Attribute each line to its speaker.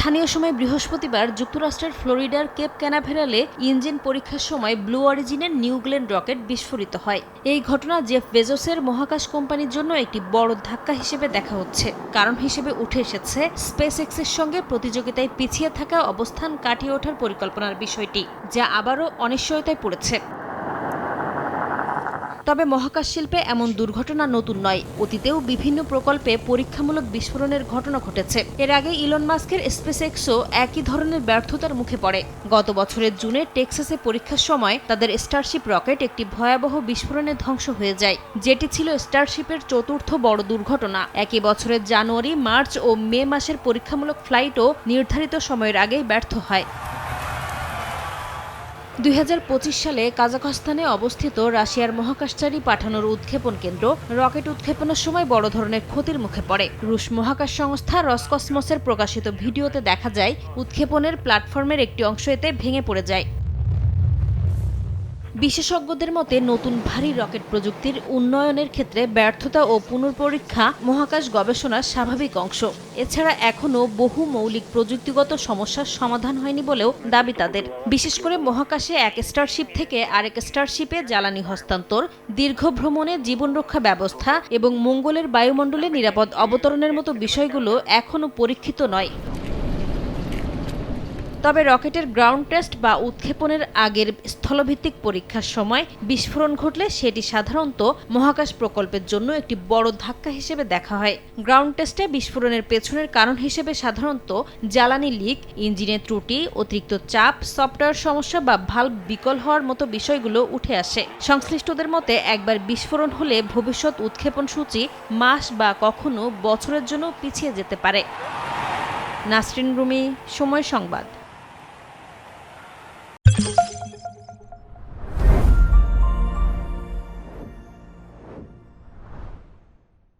Speaker 1: স্থানীয় সময় বৃহস্পতিবার যুক্তরাষ্ট্রের ফ্লোরিডার কেপ ক্যানাভেরালে ইঞ্জিন পরীক্ষার সময় ব্লু অরিজিনের নিউ গ্লেন রকেট বিস্ফোরিত হয়। এই ঘটনা জেফ বেজোসের মহাকাশ কোম্পানির জন্য একটি বড় ধাক্কা হিসেবে দেখা হচ্ছে। কারণ হিসেবে উঠে এসেছে স্পেস এক্সের সঙ্গে প্রতিযোগিতায় পিছিয়ে থাকা অবস্থান কাটিয়ে ওঠার পরিকল্পনার বিষয়টি, যা আবারও অনিশ্চয়তায় পড়েছে। তবে মহাকাশ শিল্পে এমন দুর্ঘটনা নতুন নয়। অতীতেও বিভিন্ন প্রকল্পে পরীক্ষামূলক বিস্ফোরণের ঘটনা ঘটেছে। এর আগে ইলন মাস্কের স্পেস এক্সও একই ধরনের ব্যর্থতার মুখে পড়ে। গত বছরের জুনে টেক্সাসে পরীক্ষার সময় তাদের স্টারশিপ রকেট একটি ভয়াবহ বিস্ফোরণে ধ্বংস হয়ে যায়, যেটি ছিল স্টারশিপের চতুর্থ বড় দুর্ঘটনা। একই বছরের জানুয়ারি, মার্চ ও মে মাসের পরীক্ষামূলক ফ্লাইটও নির্ধারিত সময়ের আগেই ব্যর্থ হয়। 2025 সালে কাজাখস্তানে অবস্থিত রাশিয়ার মহাকাশচারী পাঠানোর উৎক্ষেপণ কেন্দ্র রকেট উৎক্ষেপণের সময় বড় ধরনের ক্ষতির মুখে পড়ে। রুশ মহাকাশ সংস্থা রসকসমসের প্রকাশিত ভিডিওতে দেখা যায় উৎক্ষেপণের প্ল্যাটফর্মের একটি অংশ এতে ভেঙে পড়ে যায়। বিশেষজ্ঞদের মতে নতুন ভারী রকেট প্রযুক্তির উন্নয়নের ক্ষেত্রে ব্যর্থতা ও পুনর্পরীক্ষা মহাকাশ গবেষণার স্বাভাবিক অংশ। এছাড়া এখনও বহু মৌলিক প্রযুক্তিগত সমস্যার সমাধান হয়নি বলেও দাবি তাদের। বিশেষ করে মহাকাশে এক স্টারশিপ থেকে আরেক স্টারশিপে জ্বালানি হস্তান্তর, দীর্ঘ ভ্রমণে জীবনরক্ষা ব্যবস্থা এবং মঙ্গলের বায়ুমণ্ডলে নিরাপদ অবতরণের মতো বিষয়গুলো এখনও পরীক্ষিত নয়। তবে রকেটের গ্রাউন্ড টেস্ট বা উৎক্ষেপণের আগের স্থলভিত্তিক পরীক্ষার সময় বিস্ফোরণ ঘটলে সেটি সাধারণত মহাকাশ প্রকল্পের জন্য একটি বড় ধাক্কা হিসেবে দেখা হয়। গ্রাউন্ড টেস্টে বিস্ফোরণের পেছনের কারণ হিসেবে সাধারণত জ্বালানি লিক, ইঞ্জিনের ত্রুটি, অতিরিক্ত চাপ, সফটওয়্যার সমস্যা বা ভালভ বিকল হওয়ার মতো বিষয়গুলো উঠে আসে। সংশ্লিষ্টদের মতে একবার বিস্ফোরণ হলে ভবিষ্যৎ উৎক্ষেপণ সূচি মাস বা কখনো বছরের জন্য পিছিয়ে যেতে পারে। নাসরিন রুমি, সময় সংবাদ।